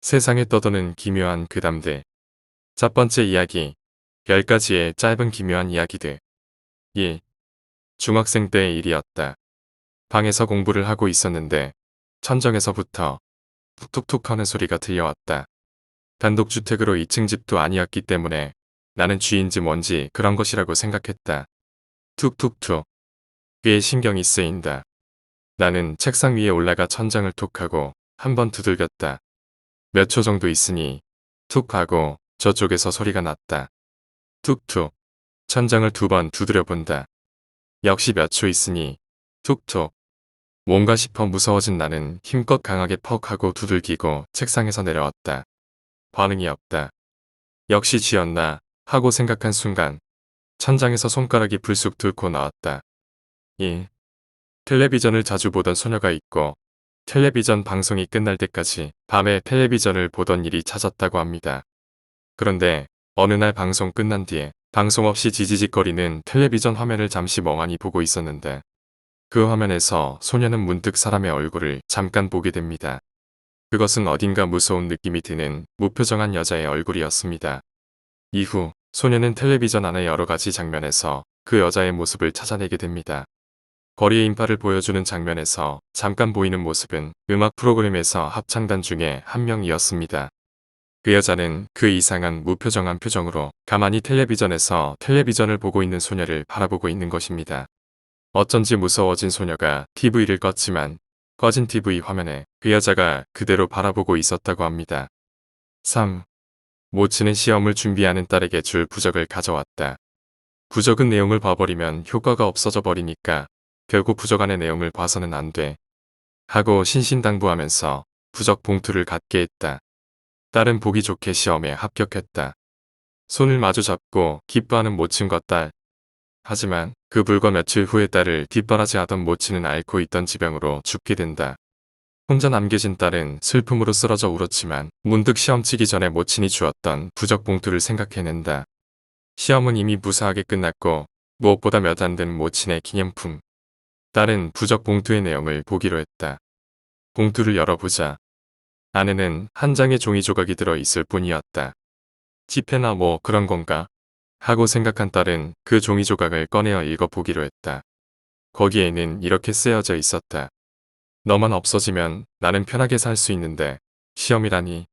세상에 떠도는 기묘한 괴담들. 첫 번째 이야기. 10가지의 짧은 기묘한 이야기들. 1. 중학생 때의 일이었다. 방에서 공부를 하고 있었는데 천정에서부터 툭툭툭 하는 소리가 들려왔다. 단독주택으로 2층 집도 아니었기 때문에 나는 쥐인지 뭔지 그런 것이라고 생각했다. 툭툭툭. 꽤 신경이 쓰인다. 나는 책상 위에 올라가 천장을 톡 하고 한번 두들겼다. 몇 초 정도 있으니 툭 하고 저쪽에서 소리가 났다. 툭툭. 천장을 2번 두드려 본다. 역시 몇 초 있으니 툭툭. 뭔가 싶어 무서워진 나는 힘껏 강하게 퍽 하고 두들기고 책상에서 내려왔다. 반응이 없다. 역시 쥐였나 하고 생각한 순간 천장에서 손가락이 불쑥 뚫고 나왔다. 1. 텔레비전을 자주 보던 소녀가 있고 텔레비전 방송이 끝날 때까지 밤에 텔레비전을 보던 일이 찾았다고 합니다. 그런데 어느 날 방송 끝난 뒤에 방송 없이 지지직거리는 텔레비전 화면을 잠시 멍하니 보고 있었는데 그 화면에서 소녀는 문득 사람의 얼굴을 잠깐 보게 됩니다. 그것은 어딘가 무서운 느낌이 드는 무표정한 여자의 얼굴이었습니다. 이후 소녀는 텔레비전 안의 여러 가지 장면에서 그 여자의 모습을 찾아내게 됩니다. 거리의 인파를 보여주는 장면에서 잠깐 보이는 모습은 음악 프로그램에서 합창단 중에 한 명이었습니다. 그 여자는 그 이상한 무표정한 표정으로 가만히 텔레비전에서 텔레비전을 보고 있는 소녀를 바라보고 있는 것입니다. 어쩐지 무서워진 소녀가 TV를 껐지만 꺼진 TV 화면에 그 여자가 그대로 바라보고 있었다고 합니다. 3. 모치는 시험을 준비하는 딸에게 줄 부적을 가져왔다. 부적은 내용을 봐버리면 효과가 없어져 버리니까 결국 부적 안의 내용을 봐서는 안 돼. 하고 신신당부하면서 부적 봉투를 갖게 했다. 딸은 보기 좋게 시험에 합격했다. 손을 마주 잡고 기뻐하는 모친과 딸. 하지만 그 불과 며칠 후에 딸을 뒷바라지하던 모친은 앓고 있던 지병으로 죽게 된다. 혼자 남겨진 딸은 슬픔으로 쓰러져 울었지만 문득 시험 치기 전에 모친이 주었던 부적 봉투를 생각해낸다. 시험은 이미 무사하게 끝났고 무엇보다 몇 안 된 모친의 기념품. 딸은 부적 봉투의 내용을 보기로 했다. 봉투를 열어보자. 안에는 한 장의 종이 조각이 들어 있을 뿐이었다. 지폐나 뭐 그런 건가? 하고 생각한 딸은 그 종이 조각을 꺼내어 읽어보기로 했다. 거기에는 이렇게 쓰여져 있었다. 너만 없어지면 나는 편하게 살 수 있는데 시험이라니.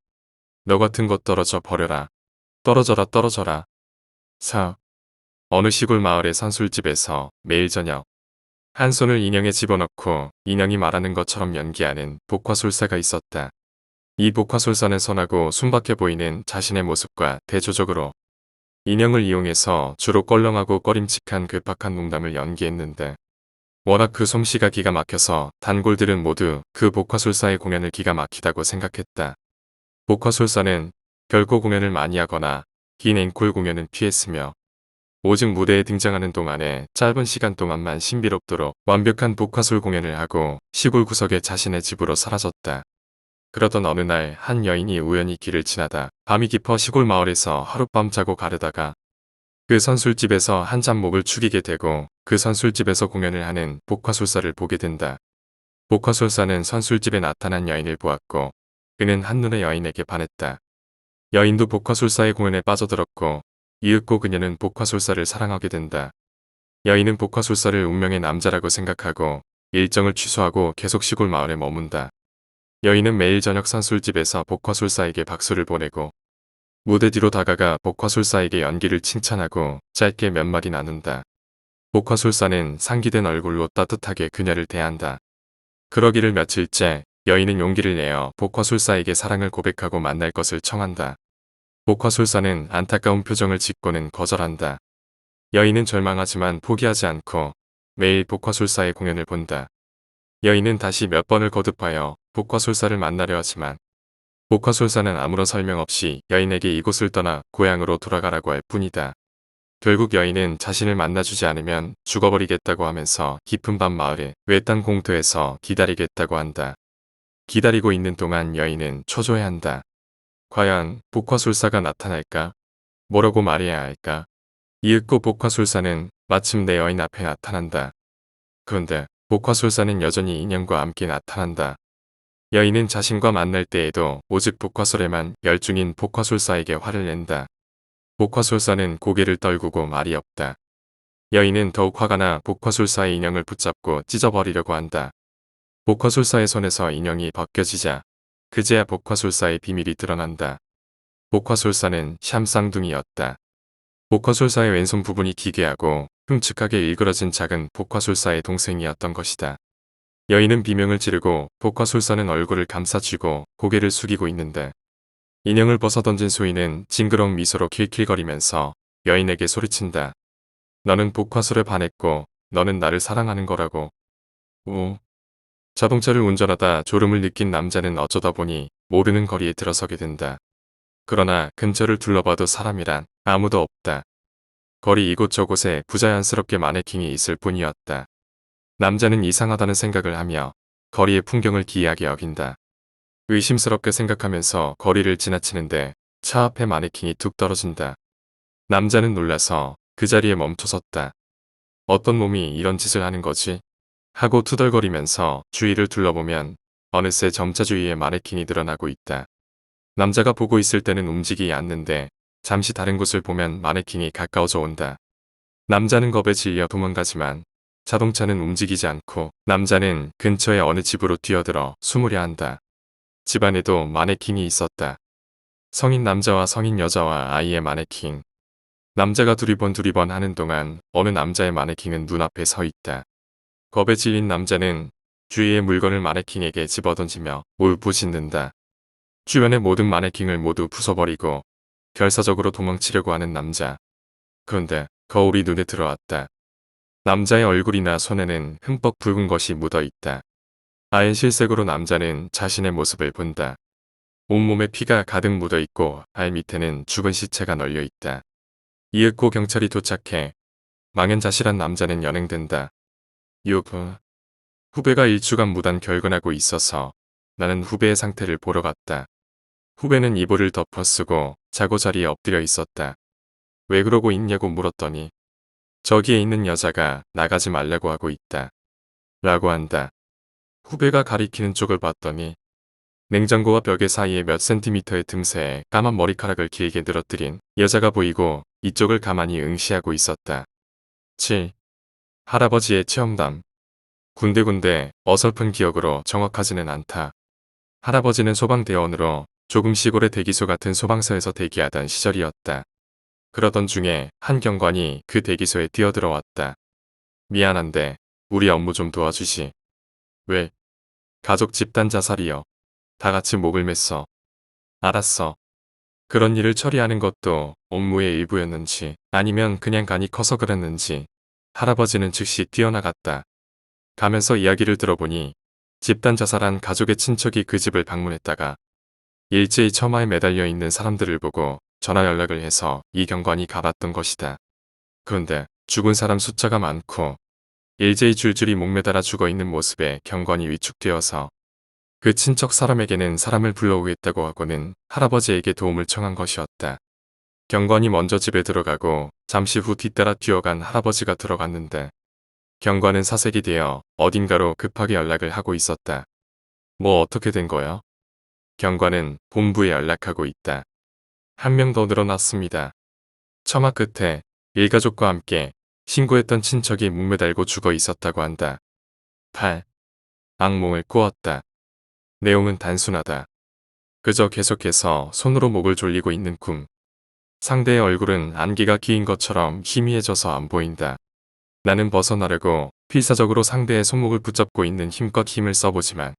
너 같은 것 떨어져 버려라. 떨어져라 떨어져라. 4. 어느 시골 마을의 선술집에서 매일 저녁 한 손을 인형에 집어넣고 인형이 말하는 것처럼 연기하는 복화술사가 있었다. 이 복화술사는 선하고 순박해 보이는 자신의 모습과 대조적으로 인형을 이용해서 주로 껄렁하고 꺼림칙한 괴팍한 농담을 연기했는데 워낙 그 솜씨가 기가 막혀서 단골들은 모두 그 복화술사의 공연을 기가 막히다고 생각했다. 복화술사는 결코 공연을 많이 하거나 긴 앵콜 공연은 피했으며 오직 무대에 등장하는 동안에 짧은 시간 동안만 신비롭도록 완벽한 복화술 공연을 하고 시골 구석에 자신의 집으로 사라졌다. 그러던 어느 날 한 여인이 우연히 길을 지나다 밤이 깊어 시골 마을에서 하룻밤 자고 가려다가 그 선술집에서 한 잡목을 죽이게 되고 그 선술집에서 공연을 하는 복화술사를 보게 된다. 복화술사는 선술집에 나타난 여인을 보았고 그는 한눈에 여인에게 반했다. 여인도 복화술사의 공연에 빠져들었고 이윽고 그녀는 복화술사를 사랑하게 된다. 여인은 복화술사를 운명의 남자라고 생각하고 일정을 취소하고 계속 시골 마을에 머문다. 여인은 매일 저녁 선술집에서 복화술사에게 박수를 보내고 무대 뒤로 다가가 복화술사에게 연기를 칭찬하고 짧게 몇 마디 나눈다. 복화술사는 상기된 얼굴로 따뜻하게 그녀를 대한다. 그러기를 며칠째 여인은 용기를 내어 복화술사에게 사랑을 고백하고 만날 것을 청한다. 복화술사는 안타까운 표정을 짓고는 거절한다. 여인은 절망하지만 포기하지 않고 매일 복화술사의 공연을 본다. 여인은 다시 몇 번을 거듭하여 복화술사를 만나려 하지만 복화술사는 아무런 설명 없이 여인에게 이곳을 떠나 고향으로 돌아가라고 할 뿐이다. 결국 여인은 자신을 만나주지 않으면 죽어버리겠다고 하면서 깊은 밤 마을의 외딴 공터에서 기다리겠다고 한다. 기다리고 있는 동안 여인은 초조해한다. 과연 복화술사가 나타날까? 뭐라고 말해야 할까? 이윽고 복화술사는 마침내 여인 앞에 나타난다. 그런데 복화술사는 여전히 인형과 함께 나타난다. 여인은 자신과 만날 때에도 오직 복화술에만 열중인 복화술사에게 화를 낸다. 복화술사는 고개를 떨구고 말이 없다. 여인은 더욱 화가 나 복화술사의 인형을 붙잡고 찢어버리려고 한다. 복화술사의 손에서 인형이 벗겨지자 그제야 복화술사의 비밀이 드러난다. 복화술사는 샴쌍둥이였다. 복화술사의 왼손 부분이 기괴하고 흉측하게 일그러진 작은 복화술사의 동생이었던 것이다. 여인은 비명을 지르고 복화술사는 얼굴을 감싸쥐고 고개를 숙이고 있는데 인형을 벗어던진 소인은 징그러운 미소로 킬킬거리면서 여인에게 소리친다. 너는 복화술에 반했고 너는 나를 사랑하는 거라고. 우. 자동차를 운전하다 졸음을 느낀 남자는 어쩌다 보니 모르는 거리에 들어서게 된다. 그러나 근처를 둘러봐도 사람이란 아무도 없다. 거리 이곳저곳에 부자연스럽게 마네킹이 있을 뿐이었다. 남자는 이상하다는 생각을 하며 거리의 풍경을 기이하게 여긴다. 의심스럽게 생각하면서 거리를 지나치는데 차 앞에 마네킹이 툭 떨어진다. 남자는 놀라서 그 자리에 멈춰섰다. 어떤 놈이 이런 짓을 하는 거지? 하고 투덜거리면서 주위를 둘러보면 어느새 점차 주위에 마네킹이 드러나고 있다. 남자가 보고 있을 때는 움직이지 않는데 잠시 다른 곳을 보면 마네킹이 가까워져 온다. 남자는 겁에 질려 도망가지만 자동차는 움직이지 않고 남자는 근처의 어느 집으로 뛰어들어 숨으려 한다. 집 안에도 마네킹이 있었다. 성인 남자와 성인 여자와 아이의 마네킹. 남자가 두리번 하는 동안 어느 남자의 마네킹은 눈앞에 서 있다. 겁에 질린 남자는 주위의 물건을 마네킹에게 집어던지며 울부짖는다. 주변의 모든 마네킹을 모두 부숴버리고 결사적으로 도망치려고 하는 남자. 그런데 거울이 눈에 들어왔다. 남자의 얼굴이나 손에는 흠뻑 붉은 것이 묻어 있다. 아예 실색으로 남자는 자신의 모습을 본다. 온몸에 피가 가득 묻어 있고 발 밑에는 죽은 시체가 널려 있다. 이윽고 경찰이 도착해 망연자실한 남자는 연행된다. 유부. 후배가 일주간 무단 결근하고 있어서 나는 후배의 상태를 보러 갔다. 후배는 이불을 덮어쓰고 자고자리에 엎드려 있었다. 왜 그러고 있냐고 물었더니 저기에 있는 여자가 나가지 말라고 하고 있다. 라고 한다. 후배가 가리키는 쪽을 봤더니 냉장고와 벽의 사이에 몇 센티미터의 틈새에 까만 머리카락을 길게 늘어뜨린 여자가 보이고 이쪽을 가만히 응시하고 있었다. 7. 할아버지의 체험담. 군데군데 어설픈 기억으로 정확하지는 않다. 할아버지는 소방대원으로 조금 시골의 대기소 같은 소방서에서 대기하던 시절이었다. 그러던 중에 한 경관이 그 대기소에 뛰어들어왔다. 미안한데 우리 업무 좀 도와주시. 왜? 가족 집단 자살이요. 다 같이 목을 맸어. 알았어. 그런 일을 처리하는 것도 업무의 일부였는지 아니면 그냥 간이 커서 그랬는지 할아버지는 즉시 뛰어나갔다. 가면서 이야기를 들어보니 집단 자살한 가족의 친척이 그 집을 방문했다가 일제히 처마에 매달려 있는 사람들을 보고 전화 연락을 해서 이 경관이 가봤던 것이다. 그런데 죽은 사람 숫자가 많고 일제히 줄줄이 목매달아 죽어있는 모습에 경관이 위축되어서 그 친척 사람에게는 사람을 불러오겠다고 하고는 할아버지에게 도움을 청한 것이었다. 경관이 먼저 집에 들어가고 잠시 후 뒤따라 뛰어간 할아버지가 들어갔는데 경관은 사색이 되어 어딘가로 급하게 연락을 하고 있었다. 뭐 어떻게 된 거야? 경관은 본부에 연락하고 있다. 한 명 더 늘어났습니다. 처마 끝에 일가족과 함께 신고했던 친척이 목매달고 죽어 있었다고 한다. 8. 악몽을 꾸었다. 내용은 단순하다. 그저 계속해서 손으로 목을 졸리고 있는 꿈. 상대의 얼굴은 안개가 끼인 것처럼 희미해져서 안 보인다. 나는 벗어나려고 필사적으로 상대의 손목을 붙잡고 있는 힘껏 힘을 써보지만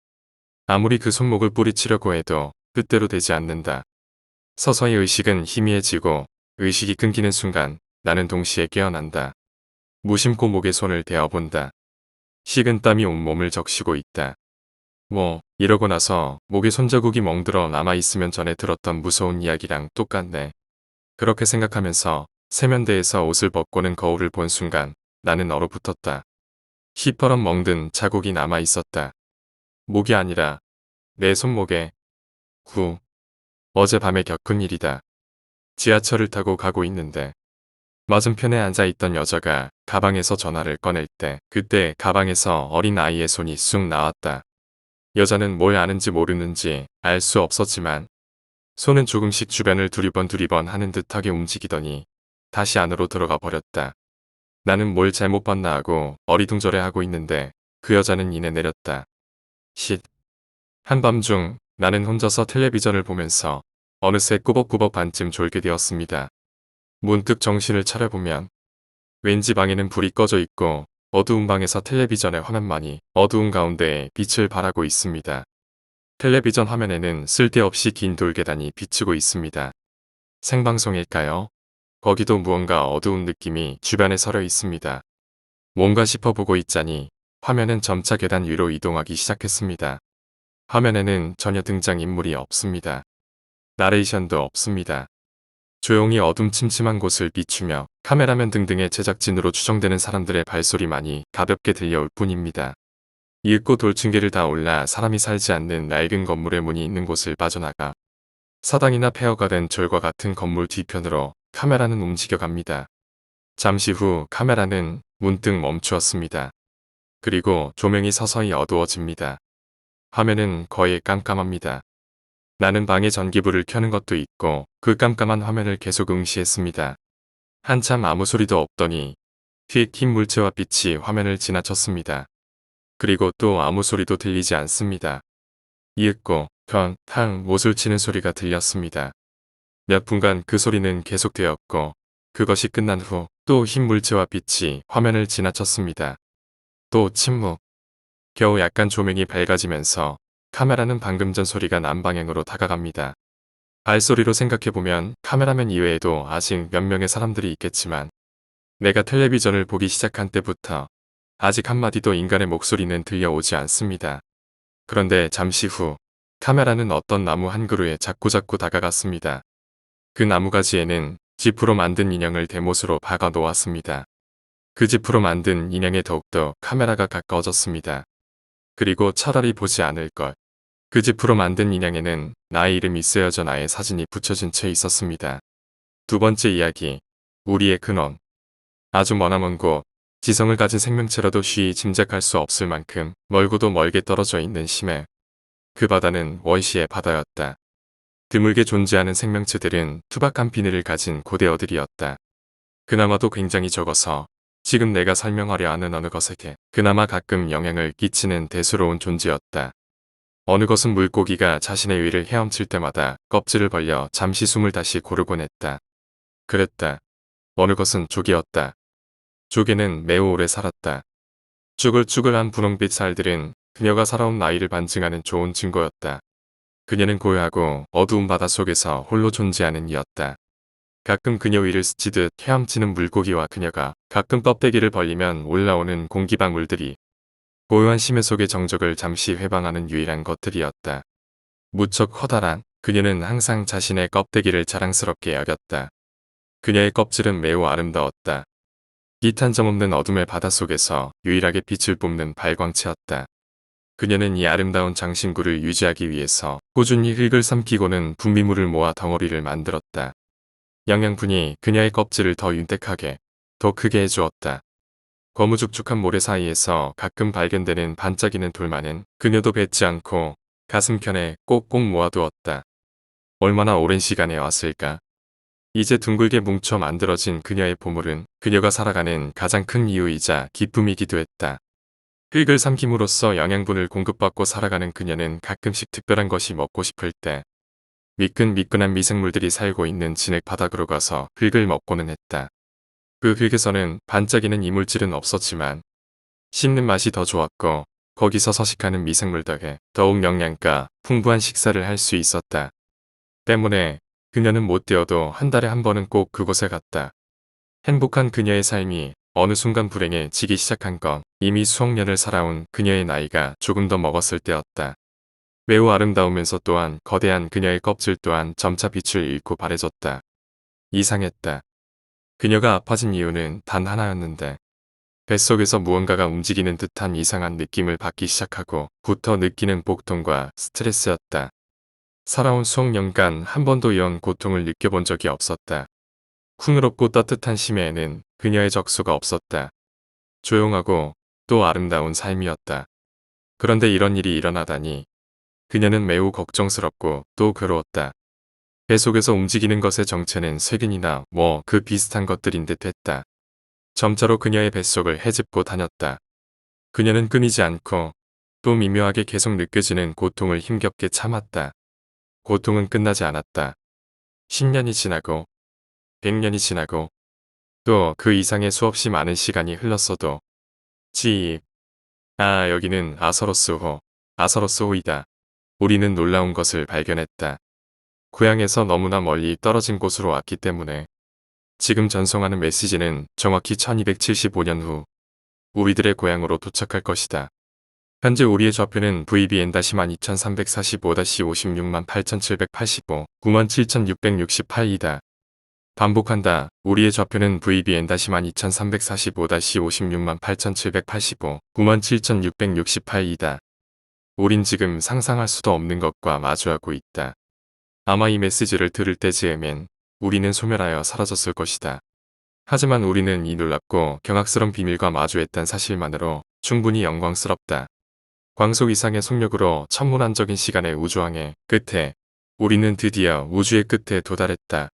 아무리 그 손목을 뿌리치려고 해도 뜻대로 되지 않는다. 서서히 의식은 희미해지고 의식이 끊기는 순간 나는 동시에 깨어난다. 무심코 목에 손을 대어본다. 식은 땀이 온몸을 적시고 있다. 이러고 나서 목에 손자국이 멍들어 남아있으면 전에 들었던 무서운 이야기랑 똑같네. 그렇게 생각하면서 세면대에서 옷을 벗고는 거울을 본 순간 나는 얼어붙었다. 시퍼런 멍든 자국이 남아있었다. 목이 아니라 내 손목에. 어젯밤에 겪은 일이다. 지하철을 타고 가고 있는데 맞은편에 앉아있던 여자가 가방에서 전화를 꺼낼 때 그때 가방에서 어린 아이의 손이 쑥 나왔다. 여자는 뭘 아는지 모르는지 알 수 없었지만 손은 조금씩 주변을 두리번 하는 듯하게 움직이더니 다시 안으로 들어가 버렸다. 나는 뭘 잘못 봤나 하고 어리둥절해하고 있는데 그 여자는 이내 내렸다. 쉿. 한밤중 나는 혼자서 텔레비전을 보면서 어느새 꾸벅꾸벅 반쯤 졸게 되었습니다. 문득 정신을 차려보면 왠지 방에는 불이 꺼져 있고 어두운 방에서 텔레비전의 화면만이 어두운 가운데에 빛을 발하고 있습니다. 텔레비전 화면에는 쓸데없이 긴 돌계단이 비치고 있습니다. 생방송일까요? 거기도 무언가 어두운 느낌이 주변에 서려 있습니다. 뭔가 싶어보고 있자니 화면은 점차 계단 위로 이동하기 시작했습니다. 화면에는 전혀 등장인물이 없습니다. 나레이션도 없습니다. 조용히 어둠침침한 곳을 비추며 카메라맨 등등의 제작진으로 추정되는 사람들의 발소리만이 가볍게 들려올 뿐입니다. 이윽고 돌층계를 다 올라 사람이 살지 않는 낡은 건물의 문이 있는 곳을 빠져나가 사당이나 폐허가 된 절과 같은 건물 뒤편으로 카메라는 움직여갑니다. 잠시 후 카메라는 문득 멈추었습니다. 그리고 조명이 서서히 어두워집니다. 화면은 거의 깜깜합니다. 나는 방에 전기불을 켜는 것도 있고 그 깜깜한 화면을 계속 응시했습니다. 한참 아무 소리도 없더니 휙 흰 물체와 빛이 화면을 지나쳤습니다. 그리고 또 아무 소리도 들리지 않습니다. 이윽고 탕 못을 치는 소리가 들렸습니다. 몇 분간 그 소리는 계속되었고 그것이 끝난 후 또 흰 물체와 빛이 화면을 지나쳤습니다. 또 침묵. 겨우 약간 조명이 밝아지면서 카메라는 방금 전 소리가 난 방향으로 다가갑니다. 발소리로 생각해보면 카메라맨 이외에도 아직 몇 명의 사람들이 있겠지만 내가 텔레비전을 보기 시작한 때부터 아직 한마디도 인간의 목소리는 들려오지 않습니다. 그런데 잠시 후 카메라는 어떤 나무 한 그루에 자꾸자꾸 다가갔습니다. 그 나무가지에는 지프로 만든 인형을 대못으로 박아 놓았습니다. 그 지프로 만든 인형에 더욱더 카메라가 가까워졌습니다. 그리고 차라리 보지 않을 것. 그 지프로 만든 인형에는 나의 이름이 쓰여져 나의 사진이 붙여진 채 있었습니다. 두 번째 이야기. 우리의 근원. 아주 머나먼 곳. 지성을 가진 생명체라도 쉬이 짐작할 수 없을 만큼 멀고도 멀게 떨어져 있는 심해. 그 바다는 원시의 바다였다. 드물게 존재하는 생명체들은 투박한 비늘을 가진 고대어들이었다. 그나마도 굉장히 적어서 지금 내가 설명하려 하는 어느 것에게 그나마 가끔 영향을 끼치는 대수로운 존재였다. 어느 것은 물고기가 자신의 위를 헤엄칠 때마다 껍질을 벌려 잠시 숨을 다시 고르곤 했다. 그랬다. 어느 것은 조개였다. 조개는 매우 오래 살았다. 쭈글쭈글한 분홍빛 살들은 그녀가 살아온 나이를 반증하는 좋은 증거였다. 그녀는 고요하고 어두운 바닷속에서 홀로 존재하는 이였다. 가끔 그녀 위를 스치듯 헤엄치는 물고기와 그녀가 가끔 껍데기를 벌리면 올라오는 공기방울들이 고요한 심해 속의 정적을 잠시 회방하는 유일한 것들이었다. 무척 커다란 그녀는 항상 자신의 껍데기를 자랑스럽게 여겼다. 그녀의 껍질은 매우 아름다웠다. 빛 한 점 없는 어둠의 바닷속에서 유일하게 빛을 뿜는 발광체였다. 그녀는 이 아름다운 장신구를 유지하기 위해서 꾸준히 흙을 삼키고는 분비물을 모아 덩어리를 만들었다. 영양분이 그녀의 껍질을 더 윤택하게, 더 크게 해주었다. 거무죽죽한 모래 사이에서 가끔 발견되는 반짝이는 돌만은 그녀도 뱉지 않고 가슴편에 꼭꼭 모아두었다. 얼마나 오랜 시간에 왔을까? 이제 둥글게 뭉쳐 만들어진 그녀의 보물은 그녀가 살아가는 가장 큰 이유이자 기쁨이기도 했다. 흙을 삼킴으로써 영양분을 공급받고 살아가는 그녀는 가끔씩 특별한 것이 먹고 싶을 때 미끈미끈한 미생물들이 살고 있는 진흙 바닥으로 가서 흙을 먹고는 했다. 그 흙에서는 반짝이는 이물질은 없었지만 씹는 맛이 더 좋았고 거기서 서식하는 미생물 덕에 더욱 영양가 풍부한 식사를 할 수 있었다. 때문에 그녀는 못되어도 한 달에 한 번은 꼭 그곳에 갔다. 행복한 그녀의 삶이 어느 순간 불행해지기 시작한 건 이미 수억 년을 살아온 그녀의 나이가 조금 더 먹었을 때였다. 매우 아름다우면서 또한 거대한 그녀의 껍질 또한 점차 빛을 잃고 바래졌다. 이상했다. 그녀가 아파진 이유는 단 하나였는데 뱃속에서 무언가가 움직이는 듯한 이상한 느낌을 받기 시작하고 부터 느끼는 복통과 스트레스였다. 살아온 수억 년간 한 번도 이런 고통을 느껴본 적이 없었다. 풍요롭고 따뜻한 심해에는 그녀의 적수가 없었다. 조용하고 또 아름다운 삶이었다. 그런데 이런 일이 일어나다니 그녀는 매우 걱정스럽고 또 괴로웠다. 배 속에서 움직이는 것의 정체는 세균이나 뭐 그 비슷한 것들인 듯 했다. 점차로 그녀의 뱃속을 헤집고 다녔다. 그녀는 끊이지 않고 또 미묘하게 계속 느껴지는 고통을 힘겹게 참았다. 고통은 끝나지 않았다. 10년이 지나고 100년이 지나고 또 그 이상의 수없이 많은 시간이 흘렀어도 지입. 여기는 아서로스호이다. 우리는 놀라운 것을 발견했다. 고향에서 너무나 멀리 떨어진 곳으로 왔기 때문에 지금 전송하는 메시지는 정확히 1275년 후 우리들의 고향으로 도착할 것이다. 현재 우리의 좌표는 VBN-2345-56885 97,668이다. 반복한다. 우리의 좌표는 VBN-2345-56885 97,668이다. 우린 지금 상상할 수도 없는 것과 마주하고 있다. 아마 이 메시지를 들을 때쯤엔 우리는 소멸하여 사라졌을 것이다. 하지만 우리는 이 놀랍고 경악스러운 비밀과 마주했다는 사실만으로 충분히 영광스럽다. 광속 이상의 속력으로 천문학적인 시간의 우주항해 끝에 우리는 드디어 우주의 끝에 도달했다.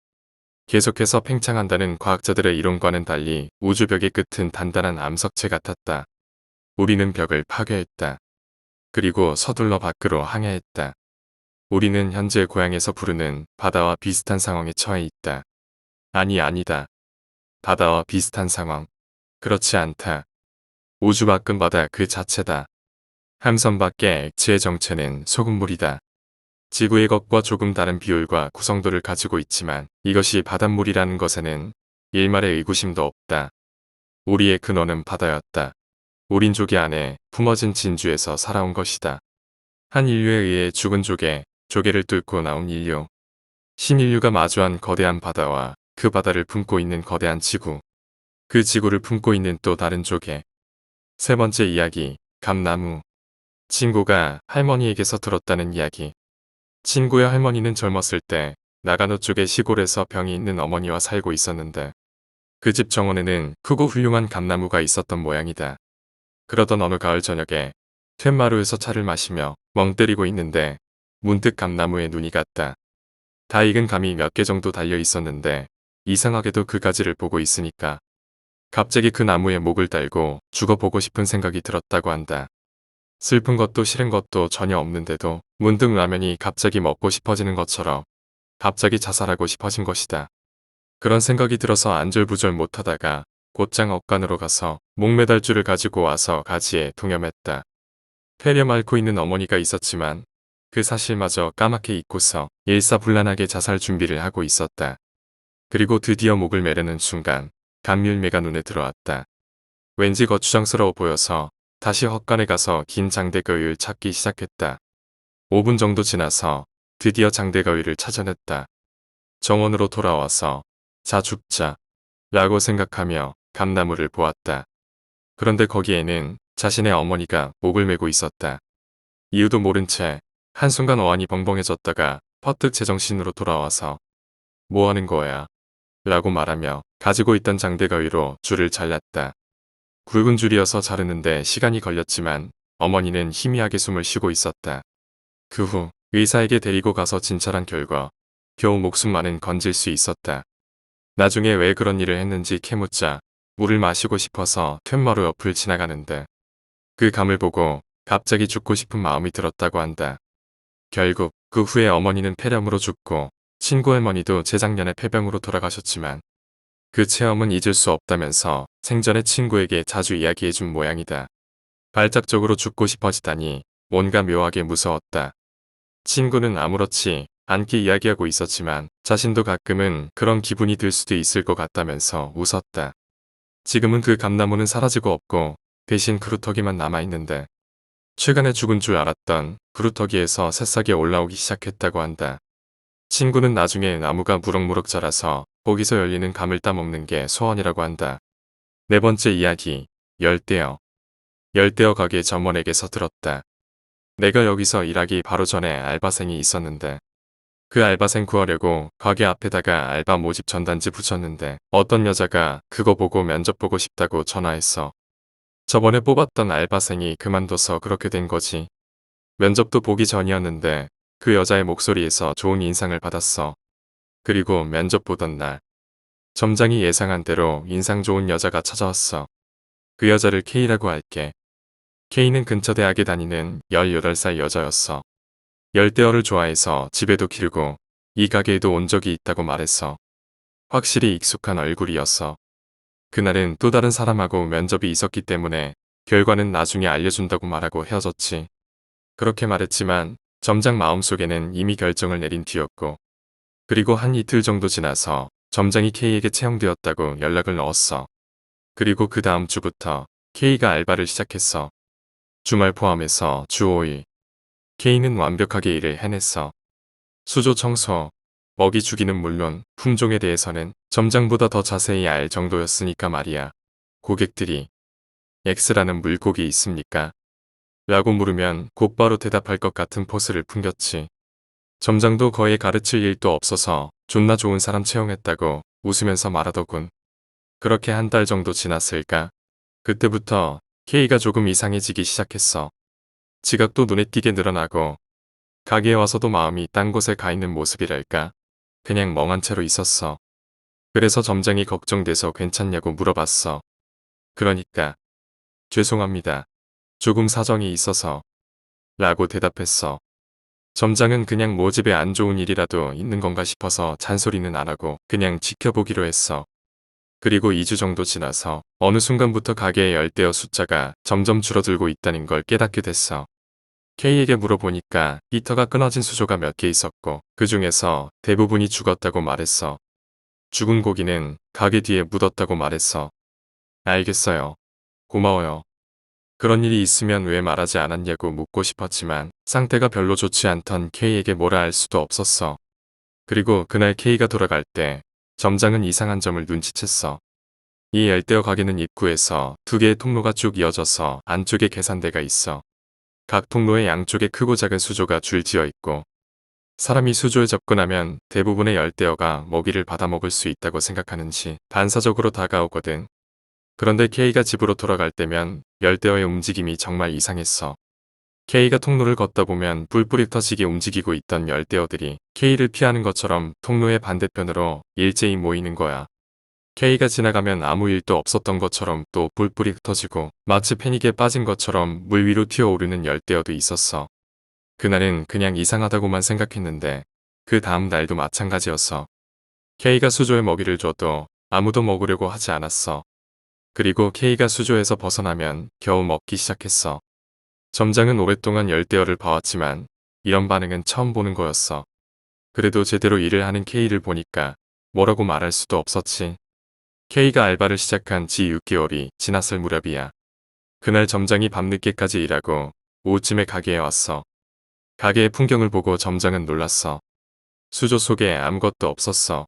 계속해서 팽창한다는 과학자들의 이론과는 달리 우주벽의 끝은 단단한 암석체 같았다. 우리는 벽을 파괴했다. 그리고 서둘러 밖으로 항해했다. 우리는 현재 고향에서 부르는 바다와 비슷한 상황에 처해 있다. 아니다. 바다와 비슷한 상황. 그렇지 않다. 우주 밖은 바다 그 자체다. 함선 밖의 액체의 정체는 소금물이다. 지구의 것과 조금 다른 비율과 구성도를 가지고 있지만 이것이 바닷물이라는 것에는 일말의 의구심도 없다. 우리의 근원은 바다였다. 우린 조개 안에 품어진 진주에서 살아온 것이다. 한 인류에 의해 죽은 조개를 뚫고 나온 인류. 신인류가 마주한 거대한 바다와 그 바다를 품고 있는 거대한 지구. 그 지구를 품고 있는 또 다른 조개. 세 번째 이야기, 감나무. 친구가 할머니에게서 들었다는 이야기. 친구의 할머니는 젊었을 때 나가노 쪽의 시골에서 병이 있는 어머니와 살고 있었는데 그 집 정원에는 크고 훌륭한 감나무가 있었던 모양이다. 그러던 어느 가을 저녁에 툇마루에서 차를 마시며 멍 때리고 있는데 문득 감나무에 눈이 갔다. 다 익은 감이 몇 개 정도 달려 있었는데 이상하게도 그 가지를 보고 있으니까 갑자기 그 나무에 목을 달고 죽어보고 싶은 생각이 들었다고 한다. 슬픈 것도 싫은 것도 전혀 없는데도 문득 라면이 갑자기 먹고 싶어지는 것처럼 갑자기 자살하고 싶어진 것이다. 그런 생각이 들어서 안절부절 못하다가 곧장 업간으로 가서 목매달줄을 가지고 와서 가지에 동여맸다. 폐렴 앓고 있는 어머니가 있었지만 그 사실마저 까맣게 잊고서 일사불란하게 자살 준비를 하고 있었다. 그리고 드디어 목을 매려는 순간 감밀매가 눈에 들어왔다. 왠지 거추장스러워 보여서 다시 헛간에 가서 긴 장대거위를 찾기 시작했다. 5분 정도 지나서 드디어 장대거위를 찾아냈다. 정원으로 돌아와서 자 죽자 라고 생각하며 감나무를 보았다. 그런데 거기에는 자신의 어머니가 목을 메고 있었다. 이유도 모른 채 한순간 어안이 벙벙해졌다가 퍼뜩 제정신으로 돌아와서 뭐 하는 거야? 라고 말하며 가지고 있던 장대거위로 줄을 잘랐다. 굵은 줄이어서 자르는데 시간이 걸렸지만 어머니는 희미하게 숨을 쉬고 있었다. 그 후 의사에게 데리고 가서 진찰한 결과 겨우 목숨만은 건질 수 있었다. 나중에 왜 그런 일을 했는지 캐묻자 물을 마시고 싶어서 툇마루 옆을 지나가는데 그 감을 보고 갑자기 죽고 싶은 마음이 들었다고 한다. 결국 그 후에 어머니는 폐렴으로 죽고 친구 할머니도 재작년에 폐병으로 돌아가셨지만 그 체험은 잊을 수 없다면서 생전에 친구에게 자주 이야기해준 모양이다. 발작적으로 죽고 싶어지다니 뭔가 묘하게 무서웠다. 친구는 아무렇지 않게 이야기하고 있었지만 자신도 가끔은 그런 기분이 들 수도 있을 것 같다면서 웃었다. 지금은 그 감나무는 사라지고 없고 대신 그루터기만 남아있는데 최근에 죽은 줄 알았던 그루터기에서 새싹이 올라오기 시작했다고 한다. 친구는 나중에 나무가 무럭무럭 자라서 거기서 열리는 감을 따먹는 게 소원이라고 한다. 네 번째 이야기, 열대어. 열대어 가게 점원에게서 들었다. 내가 여기서 일하기 바로 전에 알바생이 있었는데 그 알바생 구하려고 가게 앞에다가 알바 모집 전단지 붙였는데 어떤 여자가 그거 보고 면접 보고 싶다고 전화했어. 저번에 뽑았던 알바생이 그만둬서 그렇게 된 거지. 면접도 보기 전이었는데 그 여자의 목소리에서 좋은 인상을 받았어. 그리고 면접 보던 날 점장이 예상한 대로 인상 좋은 여자가 찾아왔어. 그 여자를 K라고 할게. K는 근처 대학에 다니는 18살 여자였어. 열대어를 좋아해서 집에도 기르고 이 가게에도 온 적이 있다고 말했어. 확실히 익숙한 얼굴이었어. 그날은 또 다른 사람하고 면접이 있었기 때문에 결과는 나중에 알려준다고 말하고 헤어졌지. 그렇게 말했지만 점장 마음속에는 이미 결정을 내린 뒤였고, 그리고 한 이틀 정도 지나서 점장이 K에게 채용되었다고 연락을 넣었어. 그리고 그 다음 주부터 K가 알바를 시작했어. 주말 포함해서 주 5일. K는 완벽하게 일을 해냈어. 수조 청소, 먹이 주기는 물론 품종에 대해서는 점장보다 더 자세히 알 정도였으니까 말이야. 고객들이 X라는 물고기 있습니까? 라고 물으면 곧바로 대답할 것 같은 포스를 풍겼지. 점장도 거의 가르칠 일도 없어서 존나 좋은 사람 채용했다고 웃으면서 말하더군. 그렇게 한 달 정도 지났을까? 그때부터 K가 조금 이상해지기 시작했어. 지각도 눈에 띄게 늘어나고 가게에 와서도 마음이 딴 곳에 가 있는 모습이랄까? 그냥 멍한 채로 있었어. 그래서 점장이 걱정돼서 괜찮냐고 물어봤어. 그러니까 죄송합니다. 조금 사정이 있어서 라고 대답했어. 점장은 그냥 모집에 안 좋은 일이라도 있는 건가 싶어서 잔소리는 안 하고 그냥 지켜보기로 했어. 그리고 2주 정도 지나서 어느 순간부터 가게의 열대어 숫자가 점점 줄어들고 있다는 걸 깨닫게 됐어. K에게 물어보니까 히터가 끊어진 수조가 몇 개 있었고 그 중에서 대부분이 죽었다고 말했어. 죽은 고기는 가게 뒤에 묻었다고 말했어. 알겠어요. 고마워요. 그런 일이 있으면 왜 말하지 않았냐고 묻고 싶었지만 상태가 별로 좋지 않던 K에게 뭐라 할 수도 없었어. 그리고 그날 K가 돌아갈 때 점장은 이상한 점을 눈치챘어. 이 열대어 가게는 입구에서 2개의 통로가 쭉 이어져서 안쪽에 계산대가 있어. 각 통로의 양쪽에 크고 작은 수조가 줄지어 있고 사람이 수조에 접근하면 대부분의 열대어가 먹이를 받아먹을 수 있다고 생각하는지 반사적으로 다가오거든. 그런데 K가 집으로 돌아갈 때면 열대어의 움직임이 정말 이상했어. K가 통로를 걷다 보면 뿔뿔이 터지게 움직이고 있던 열대어들이 K를 피하는 것처럼 통로의 반대편으로 일제히 모이는 거야. K가 지나가면 아무 일도 없었던 것처럼 또 뿔뿔이 흩어지고 마치 패닉에 빠진 것처럼 물 위로 튀어오르는 열대어도 있었어. 그날은 그냥 이상하다고만 생각했는데 그 다음 날도 마찬가지였어. K가 수조에 먹이를 줘도 아무도 먹으려고 하지 않았어. 그리고 K가 수조에서 벗어나면 겨우 먹기 시작했어. 점장은 오랫동안 열대어를 봐왔지만 이런 반응은 처음 보는 거였어. 그래도 제대로 일을 하는 K를 보니까 뭐라고 말할 수도 없었지. K가 알바를 시작한 지 6개월이 지났을 무렵이야. 그날 점장이 밤늦게까지 일하고 오후쯤에 가게에 왔어. 가게의 풍경을 보고 점장은 놀랐어. 수조 속에 아무것도 없었어.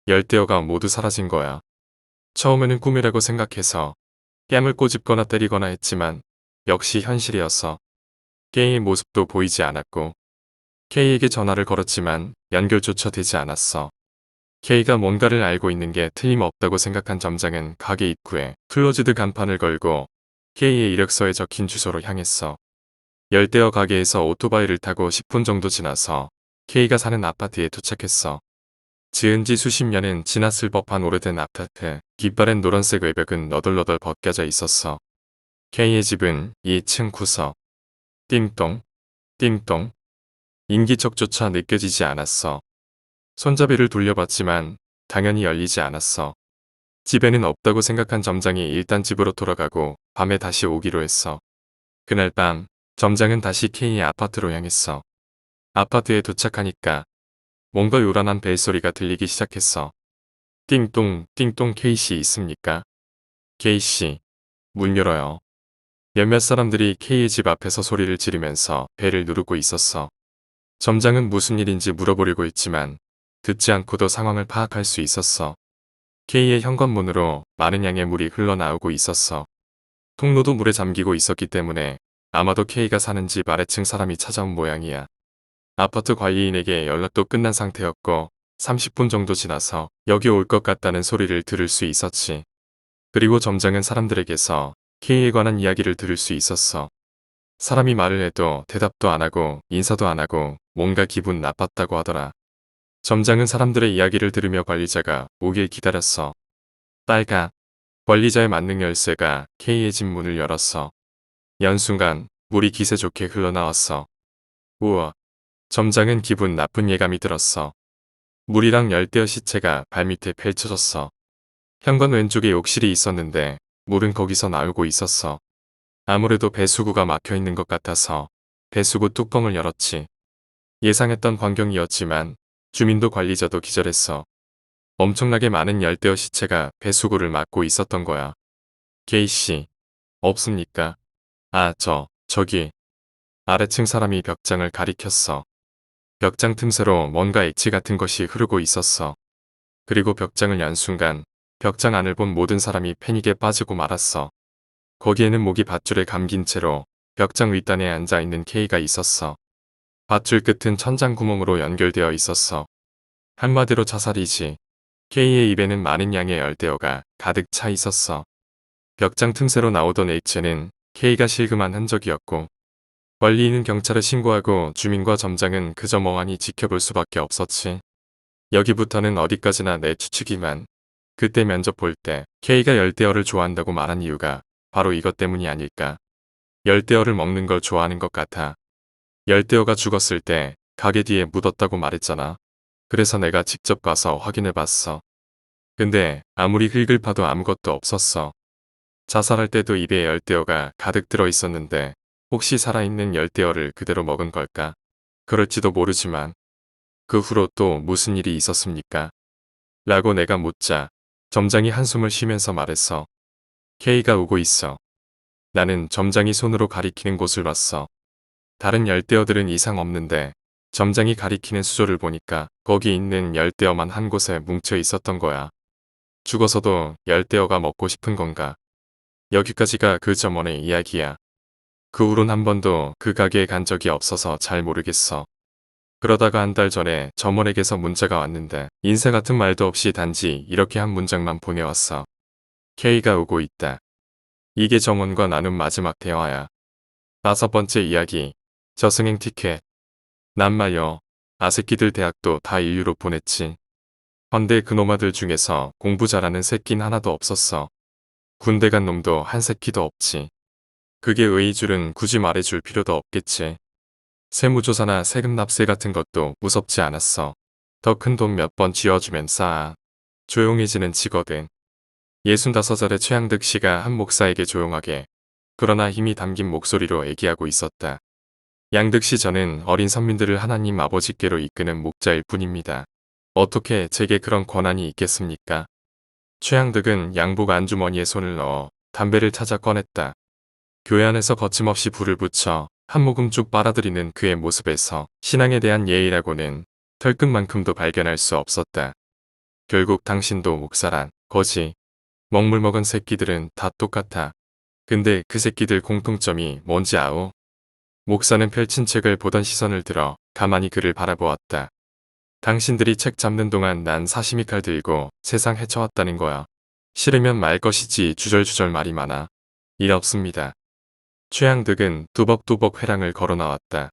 열대어가 모두 사라진 거야. 처음에는 꿈이라고 생각해서 뺨을 꼬집거나 때리거나 했지만 역시 현실이었어. K의 모습도 보이지 않았고 K에게 전화를 걸었지만 연결조차 되지 않았어. K가 뭔가를 알고 있는 게 틀림없다고 생각한 점장은 가게 입구에 클로즈드 간판을 걸고 K의 이력서에 적힌 주소로 향했어. 열대어 가게에서 오토바이를 타고 10분 정도 지나서 K가 사는 아파트에 도착했어. 지은 지 수십 년은 지났을 법한 오래된 아파트, 깃바랜 노란색 외벽은 너덜너덜 벗겨져 있었어. K의 집은 2층 구석. 띵동, 띵동. 인기척조차 느껴지지 않았어. 손잡이를 돌려봤지만 당연히 열리지 않았어. 집에는 없다고 생각한 점장이 일단 집으로 돌아가고 밤에 다시 오기로 했어. 그날 밤 점장은 다시 K의 아파트로 향했어. 아파트에 도착하니까 뭔가 요란한 벨소리가 들리기 시작했어. 띵동 띵동 K씨 있습니까? K씨 문 열어요. 몇몇 사람들이 K의 집 앞에서 소리를 지르면서 벨을 누르고 있었어. 점장은 무슨 일인지 물어보려고 했지만 듣지 않고도 상황을 파악할 수 있었어. K의 현관문으로 많은 양의 물이 흘러나오고 있었어. 통로도 물에 잠기고 있었기 때문에 아마도 K가 사는 집 아래층 사람이 찾아온 모양이야. 아파트 관리인에게 연락도 끝난 상태였고 30분 정도 지나서 여기 올 것 같다는 소리를 들을 수 있었지. 그리고 점장은 사람들에게서 K에 관한 이야기를 들을 수 있었어. 사람이 말을 해도 대답도 안 하고 인사도 안 하고 뭔가 기분 나빴다고 하더라. 점장은 사람들의 이야기를 들으며 관리자가 오길 기다렸어. 딸가. 관리자의 만능 열쇠가 K의 집 문을 열었어. 연순간 물이 기세 좋게 흘러나왔어. 우와. 점장은 기분 나쁜 예감이 들었어. 물이랑 열대어 시체가 발밑에 펼쳐졌어. 현관 왼쪽에 욕실이 있었는데 물은 거기서 나오고 있었어. 아무래도 배수구가 막혀 있는 것 같아서 배수구 뚜껑을 열었지. 예상했던 광경이었지만 주민도 관리자도 기절했어. 엄청나게 많은 열대어 시체가 배수구를 막고 있었던 거야. K씨, 없습니까? 아, 저기. 아래층 사람이 벽장을 가리켰어. 벽장 틈새로 뭔가 액체 같은 것이 흐르고 있었어. 그리고 벽장을 연 순간 벽장 안을 본 모든 사람이 패닉에 빠지고 말았어. 거기에는 목이 밧줄에 감긴 채로 벽장 윗단에 앉아있는 K가 있었어. 밧줄 끝은 천장 구멍으로 연결되어 있었어. 한마디로 자살이지. K의 입에는 많은 양의 열대어가 가득 차 있었어. 벽장 틈새로 나오던 액체는 K가 실금한 흔적이었고 관리인은 경찰에 신고하고 주민과 점장은 그저 멍하니 지켜볼 수밖에 없었지. 여기부터는 어디까지나 내 추측이만. 그때 면접 볼 때 K가 열대어를 좋아한다고 말한 이유가 바로 이것 때문이 아닐까. 열대어를 먹는 걸 좋아하는 것 같아. 열대어가 죽었을 때 가게 뒤에 묻었다고 말했잖아. 그래서 내가 직접 가서 확인해 봤어. 근데 아무리 흙을 파도 아무것도 없었어. 자살할 때도 입에 열대어가 가득 들어 있었는데 혹시 살아있는 열대어를 그대로 먹은 걸까? 그럴지도 모르지만 그 후로 또 무슨 일이 있었습니까? 라고 내가 묻자 점장이 한숨을 쉬면서 말했어. K가 오고 있어. 나는 점장이 손으로 가리키는 곳을 봤어. 다른 열대어들은 이상 없는데 점장이 가리키는 수조를 보니까 거기 있는 열대어만 한 곳에 뭉쳐 있었던 거야. 죽어서도 열대어가 먹고 싶은 건가? 여기까지가 그 점원의 이야기야. 그 후론 한 번도 그 가게에 간 적이 없어서 잘 모르겠어. 그러다가 한 달 전에 점원에게서 문자가 왔는데 인사 같은 말도 없이 단지 이렇게 한 문장만 보내왔어. K가 오고 있다. 이게 점원과 나눈 마지막 대화야. 5번째 이야기. 저승행 티켓. 난 말여. 아새끼들 대학도 다 인류로 보냈지. 헌데 그놈아들 중에서 공부 잘하는 새끼는 하나도 없었어. 군대 간 놈도 한 새끼도 없지. 그게 왜이 줄은 굳이 말해줄 필요도 없겠지. 세무조사나 세금 납세 같은 것도 무섭지 않았어. 더 큰 돈 몇 번 쥐어주면 싸. 조용해지는 치거든. 65살의 최양득 씨가 한 목사에게 조용하게 그러나 힘이 담긴 목소리로 얘기하고 있었다. 양득 씨 저는 어린 선민들을 하나님 아버지께로 이끄는 목자일 뿐입니다. 어떻게 제게 그런 권한이 있겠습니까? 최양득은 양복 안주머니에 손을 넣어 담배를 찾아 꺼냈다. 교회 안에서 거침없이 불을 붙여 한 모금 쭉 빨아들이는 그의 모습에서 신앙에 대한 예의라고는 털끝만큼도 발견할 수 없었다. 결국 당신도 목사란 거지. 먹물 먹은 새끼들은 다 똑같아. 근데 그 새끼들 공통점이 뭔지 아오? 목사는 펼친 책을 보던 시선을 들어 가만히 그를 바라보았다. 당신들이 책 잡는 동안 난 사시미 칼 들고 세상 헤쳐왔다는 거야. 싫으면 말 것이지 주절주절 말이 많아. 일 없습니다. 최양득은 뚜벅뚜벅 회랑을 걸어 나왔다.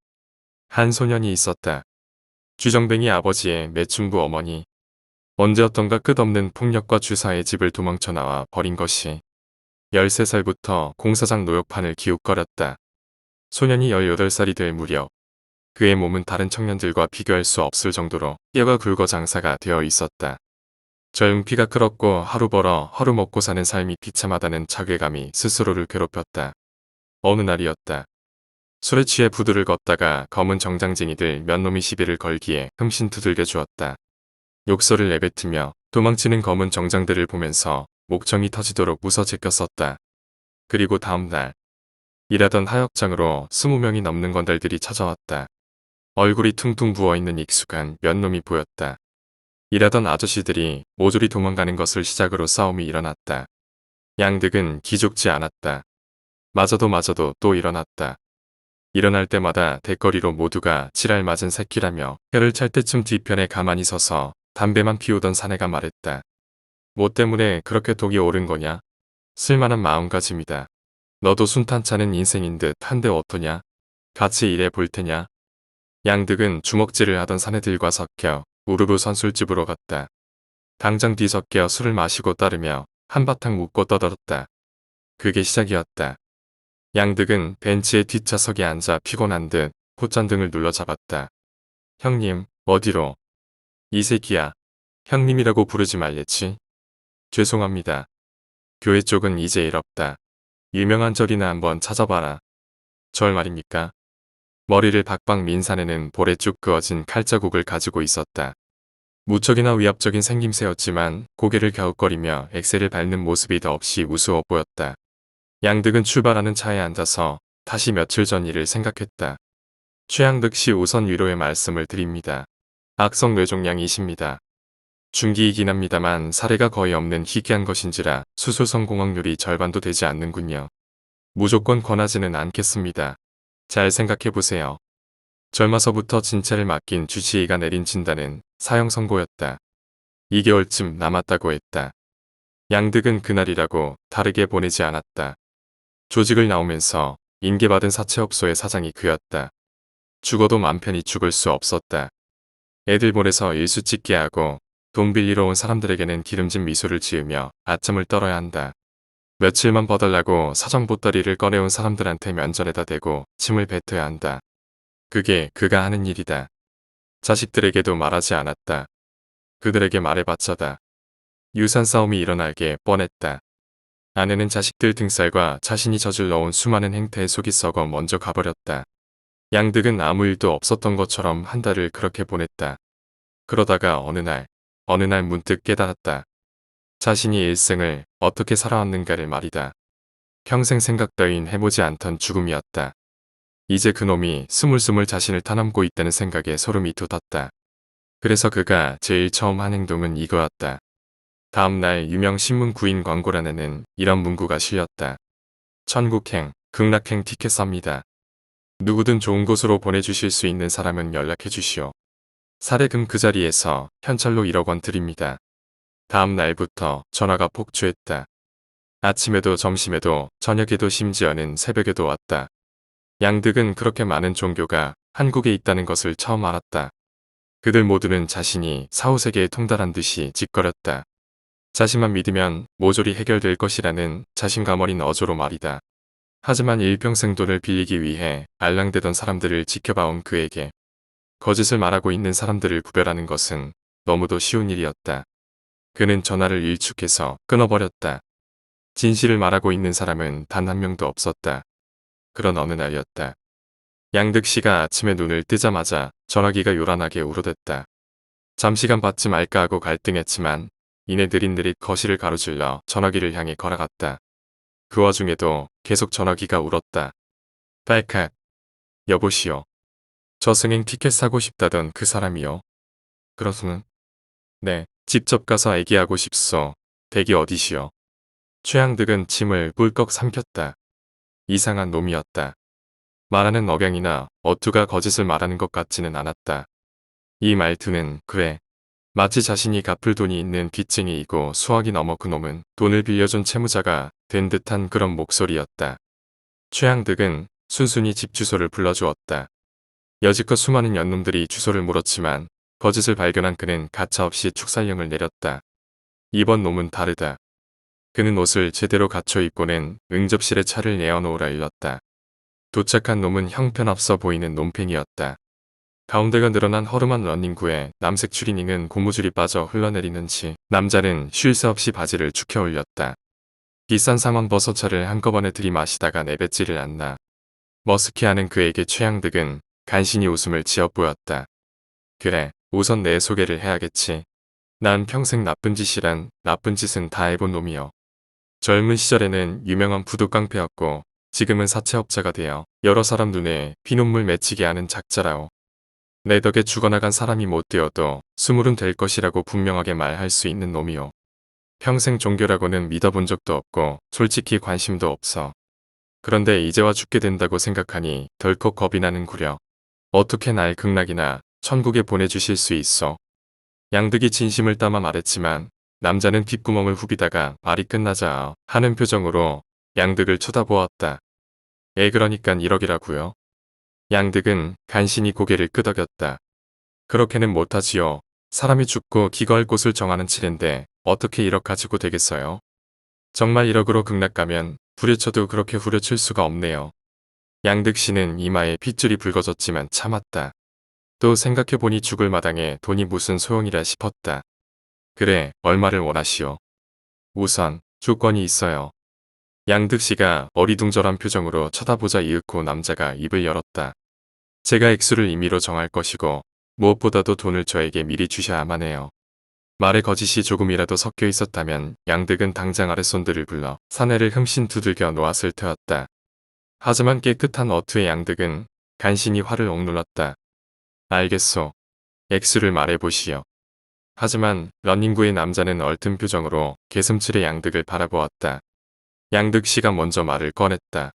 한 소년이 있었다. 쥐정뱅이 아버지의 매춘부 어머니. 언제였던가 끝없는 폭력과 주사의 집을 도망쳐 나와 버린 것이 13살부터 공사장 노역판을 기웃거렸다. 소년이 18살이 될 무렵 그의 몸은 다른 청년들과 비교할 수 없을 정도로 뼈가 굵어 장사가 되어 있었다. 저용피가 끓었고 하루 벌어 하루 먹고 사는 삶이 비참하다는 자괴감이 스스로를 괴롭혔다. 어느 날이었다. 술에 취해 부두를 걷다가 검은 정장쟁이들 몇 놈이 시비를 걸기에 흠씬 두들겨 주었다. 욕설을 내뱉으며 도망치는 검은 정장들을 보면서 목청이 터지도록 웃어 제꼈었다. 그리고 다음 날 일하던 하역장으로 20명이 넘는 건달들이 찾아왔다. 얼굴이 퉁퉁 부어있는 익숙한 몇 놈이 보였다. 일하던 아저씨들이 모조리 도망가는 것을 시작으로 싸움이 일어났다. 양득은 기죽지 않았다. 맞아도 또 일어났다. 일어날 때마다 대거리로 모두가 지랄 맞은 새끼라며 혀를 찰 때쯤 뒤편에 가만히 서서 담배만 피우던 사내가 말했다. 뭐 때문에 그렇게 독이 오른 거냐? 쓸만한 마음가짐이다. 너도 순탄찮은 인생인 듯 한데 어떠냐? 같이 일해 볼 테냐? 양득은 주먹질을 하던 사내들과 섞여 우르르 선술집으로 갔다. 당장 뒤섞여 술을 마시고 따르며 한바탕 웃고 떠들었다. 그게 시작이었다. 양득은 벤치의 뒷좌석에 앉아 피곤한 듯 콧잔등을 눌러 잡았다. 형님, 어디로? 이 새끼야. 형님이라고 부르지 말랬지? 죄송합니다. 교회 쪽은 이제 일 없다. 유명한 절이나 한번 찾아봐라. 절 말입니까? 머리를 박박 민 사내는 볼에 쭉 그어진 칼자국을 가지고 있었다. 무척이나 위압적인 생김새였지만 고개를 갸웃거리며 엑셀을 밟는 모습이 더없이 우스워 보였다. 양득은 출발하는 차에 앉아서 다시 며칠 전 일을 생각했다. 최양득 씨 우선 위로의 말씀을 드립니다. 악성 뇌종양이십니다. 중기이긴 합니다만 사례가 거의 없는 희귀한 것인지라 수술 성공 확률이 절반도 되지 않는군요. 무조건 권하지는 않겠습니다. 잘 생각해보세요. 젊어서부터 진찰을 맡긴 주치의가 내린 진단은 사형 선고였다. 2개월쯤 남았다고 했다. 양득은 그날이라고 다르게 보내지 않았다. 조직을 나오면서 인계받은 사채업소의 사장이 그였다. 죽어도 맘 편히 죽을 수 없었다. 애들 보내서 일수 찍게 하고 돈 빌리러 온 사람들에게는 기름진 미소를 지으며 아첨을 떨어야 한다. 며칠만 버달라고 사정 보따리를 꺼내온 사람들한테 면전에다 대고 침을 뱉어야 한다. 그게 그가 하는 일이다. 자식들에게도 말하지 않았다. 그들에게 말해봤자다. 유산 싸움이 일어날 게 뻔했다. 아내는 자식들 등살과 자신이 저질러온 수많은 행태에 속이 썩어 먼저 가버렸다. 양득은 아무 일도 없었던 것처럼 한 달을 그렇게 보냈다. 그러다가 어느 날 문득 깨달았다. 자신이 일생을 어떻게 살아왔는가를 말이다. 평생 생각 따윈 해보지 않던 죽음이었다. 이제 그놈이 스물스물 자신을 타넘고 있다는 생각에 소름이 돋았다. 그래서 그가 제일 처음 한 행동은 이거였다. 다음날 유명 신문 구인 광고란에는 이런 문구가 실렸다. 천국행, 극락행 티켓 쌉니다. 누구든 좋은 곳으로 보내주실 수 있는 사람은 연락해 주시오. 사례금 그 자리에서 현찰로 1억 원 드립니다. 다음 날부터 전화가 폭주했다. 아침에도 점심에도 저녁에도 심지어는 새벽에도 왔다. 양득은 그렇게 많은 종교가 한국에 있다는 것을 처음 알았다. 그들 모두는 자신이 사후세계에 통달한 듯이 짓거렸다. 자신만 믿으면 모조리 해결될 것이라는 자신감 어린 어조로 말이다. 하지만 일평생 돈을 빌리기 위해 알랑대던 사람들을 지켜봐온 그에게 거짓을 말하고 있는 사람들을 구별하는 것은 너무도 쉬운 일이었다. 그는 전화를 일축해서 끊어버렸다. 진실을 말하고 있는 사람은 단 한 명도 없었다. 그런 어느 날이었다. 양득 씨가 아침에 눈을 뜨자마자 전화기가 요란하게 울어댔다. 잠시간 받지 말까 하고 갈등했지만 이내 느릿느릿 거실을 가로질러 전화기를 향해 걸어갔다. 그 와중에도 계속 전화기가 울었다. 딸칵. 여보시오. 저 승행 티켓 사고 싶다던 그 사람이요. 그러서는 네, 직접 가서 얘기하고 싶소. 댁이 어디시오? 최양득은 침을 꿀꺽 삼켰다. 이상한 놈이었다. 말하는 억양이나 어투가 거짓을 말하는 것 같지는 않았다. 이 말투는 그래. 마치 자신이 갚을 돈이 있는 빚쟁이이고 수학이 넘어 그놈은 돈을 빌려준 채무자가 된 듯한 그런 목소리였다. 최양득은 순순히 집 주소를 불러주었다. 여지껏 수많은 연놈들이 주소를 물었지만 거짓을 발견한 그는 가차없이 축살령을 내렸다. 이번 놈은 다르다. 그는 옷을 제대로 갖춰 입고는 응접실에 차를 내어놓으라 일렀다. 도착한 놈은 형편없어 보이는 놈팽이였다. 가운데가 늘어난 허름한 러닝구에 남색 추리닝은 고무줄이 빠져 흘러내리는 치 남자는 쉴 새 없이 바지를 축혀 올렸다. 비싼 상황 버섯차를 한꺼번에 들이마시다가 내뱉지를 않나. 머스키하는 그에게 최양득은 간신히 웃음을 지어 보였다. 그래, 우선 내 소개를 해야겠지. 난 평생 나쁜 짓은 다 해본 놈이요. 젊은 시절에는 유명한 부두깡패였고 지금은 사채업자가 되어 여러 사람 눈에 피눈물 맺히게 하는 작자라오. 내 덕에 죽어나간 사람이 못 되어도 스물은 될 것이라고 분명하게 말할 수 있는 놈이요. 평생 종교라고는 믿어본 적도 없고 솔직히 관심도 없어. 그런데 이제와 죽게 된다고 생각하니 덜컥 겁이 나는구려. 어떻게 날 극락이나 천국에 보내주실 수 있어? 양득이 진심을 담아 말했지만 남자는 귓구멍을 후비다가 말이 끝나자 하는 표정으로 양득을 쳐다보았다. 그러니깐 1억이라고요? 양득은 간신히 고개를 끄덕였다. 그렇게는 못하지요. 사람이 죽고 기거할 곳을 정하는 치레인데 어떻게 1억 가지고 되겠어요? 정말 1억으로 극락 가면 후려쳐도 그렇게 후려칠 수가 없네요. 양득 씨는 이마에 핏줄이 붉어졌지만 참았다. 또 생각해보니 죽을 마당에 돈이 무슨 소용이라 싶었다. 그래, 얼마를 원하시오? 우선 조건이 있어요. 양득 씨가 어리둥절한 표정으로 쳐다보자 이윽고 남자가 입을 열었다. 제가 액수를 임의로 정할 것이고 무엇보다도 돈을 저에게 미리 주셔야만 해요. 말에 거짓이 조금이라도 섞여 있었다면 양득은 당장 아랫손들을 불러 사내를 흠씬 두들겨 놓았을 터였다. 하지만 깨끗한 어투의 양득은 간신히 화를 억눌렀다. 알겠소. 액수를 말해보시오. 하지만 런닝구의 남자는 얼튼 표정으로 개슴츠레 양득을 바라보았다. 양득 씨가 먼저 말을 꺼냈다.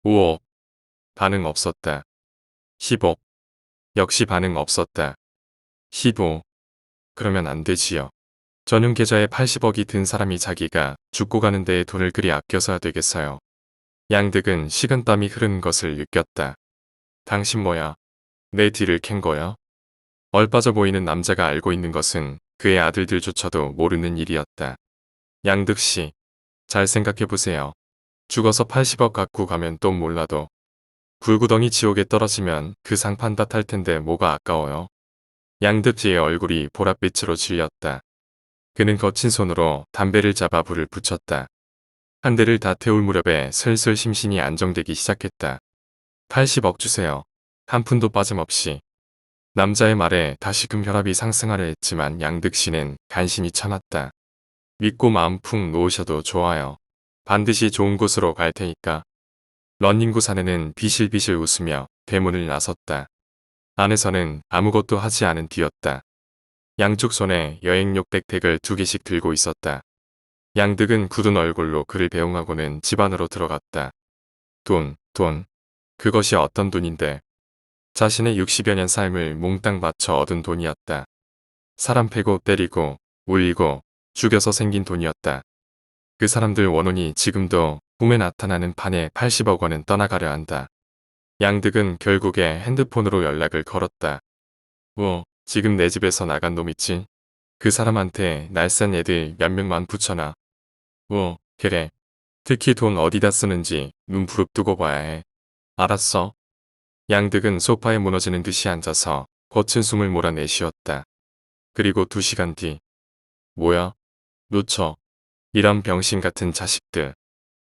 5억. 반응 없었다. 10억. 역시 반응 없었다. 15. 그러면 안 되지요. 전용 계좌에 80억이 든 사람이 자기가 죽고 가는 데에 돈을 그리 아껴서야 되겠어요. 양득은 식은땀이 흐르는 것을 느꼈다. 당신 뭐야? 내 뒤를 캔 거야? 얼빠져 보이는 남자가 알고 있는 것은 그의 아들들조차도 모르는 일이었다. 양득 씨, 잘 생각해보세요. 죽어서 80억 갖고 가면 또 몰라도 불구덩이 지옥에 떨어지면 그 상판 다 탈 텐데 뭐가 아까워요. 양득 씨의 얼굴이 보랏빛으로 질렸다. 그는 거친 손으로 담배를 잡아 불을 붙였다. 한 대를 다 태울 무렵에 슬슬 심신이 안정되기 시작했다. 80억 주세요. 한 푼도 빠짐없이. 남자의 말에 다시금 혈압이 상승하려 했지만 양득 씨는 간신히 참았다. 믿고 마음 푹 놓으셔도 좋아요. 반드시 좋은 곳으로 갈 테니까. 런닝구 사내는 비실비실 웃으며 대문을 나섰다. 안에서는 아무것도 하지 않은 뒤였다. 양쪽 손에 여행용 백팩을 2개씩 들고 있었다. 양득은 굳은 얼굴로 그를 배웅하고는 집 안으로 들어갔다. 돈. 그것이 어떤 돈인데. 자신의 60여 년 삶을 몽땅 바쳐 얻은 돈이었다. 사람 패고 때리고 울리고 죽여서 생긴 돈이었다. 그 사람들 원혼이 지금도 꿈에 나타나는 판에 80억 원은 떠나가려 한다. 양득은 결국에 핸드폰으로 연락을 걸었다. 지금 내 집에서 나간 놈 있지? 그 사람한테 날쌘 애들 몇 명만 붙여놔. 그래. 특히 돈 어디다 쓰는지 눈 부릅뜨고 봐야 해. 알았어. 양득은 소파에 무너지는 듯이 앉아서 거친 숨을 몰아내쉬었다. 그리고 2시간 뒤. 뭐야? 놓쳐. 이런 병신 같은 자식들.